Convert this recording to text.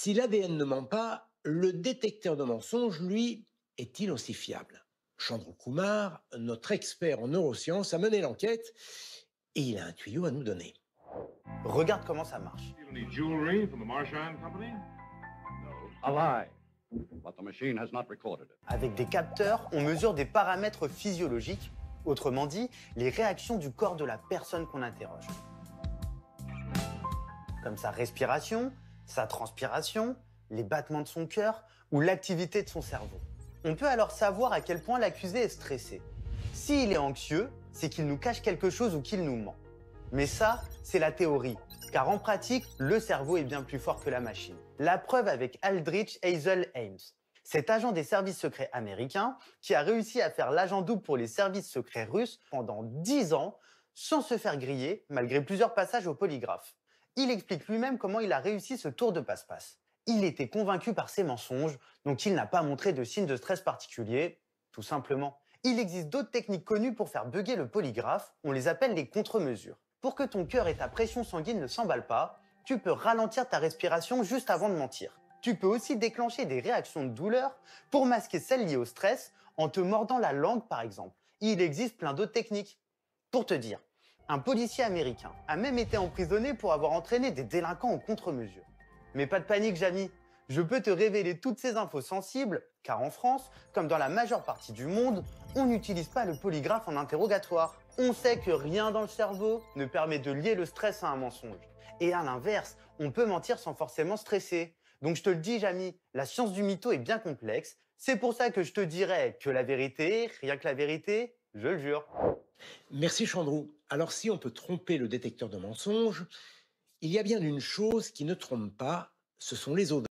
Si l'ADN ne ment pas, le détecteur de mensonges, lui, est-il aussi fiable? Chandru Kumar, notre expert en neurosciences, a mené l'enquête et il a un tuyau à nous donner. Regarde comment ça marche. Any jewelry from the Marchand Company? A lie. But the machine has not recorded it. Avec des capteurs, on mesure des paramètres physiologiques, autrement dit, les réactions du corps de la personne qu'on interroge. Comme sa respiration, sa transpiration, les battements de son cœur ou l'activité de son cerveau. On peut alors savoir à quel point l'accusé est stressé. S'il est anxieux, c'est qu'il nous cache quelque chose ou qu'il nous ment. Mais ça, c'est la théorie, car en pratique, le cerveau est bien plus fort que la machine. La preuve avec Aldrich Hazel Ames, cet agent des services secrets américains qui a réussi à faire l'agent double pour les services secrets russes pendant 10 ans sans se faire griller malgré plusieurs passages au polygraphe. Il explique lui-même comment il a réussi ce tour de passe-passe. Il était convaincu par ses mensonges, donc il n'a pas montré de signes de stress particuliers, tout simplement. Il existe d'autres techniques connues pour faire bugger le polygraphe, on les appelle les contre-mesures. Pour que ton cœur et ta pression sanguine ne s'emballent pas, tu peux ralentir ta respiration juste avant de mentir. Tu peux aussi déclencher des réactions de douleur pour masquer celles liées au stress en te mordant la langue par exemple. Il existe plein d'autres techniques. Pour te dire, un policier américain a même été emprisonné pour avoir entraîné des délinquants en contre-mesure. Mais pas de panique, Jamy. Je peux te révéler toutes ces infos sensibles, car en France, comme dans la majeure partie du monde, on n'utilise pas le polygraphe en interrogatoire. On sait que rien dans le cerveau ne permet de lier le stress à un mensonge. Et à l'inverse, on peut mentir sans forcément stresser. Donc je te le dis, Jamy, la science du mytho est bien complexe. C'est pour ça que je te dirais que la vérité, rien que la vérité, je le jure. Merci Chandru. Alors si on peut tromper le détecteur de mensonges, il y a bien une chose qui ne trompe pas, ce sont les odeurs.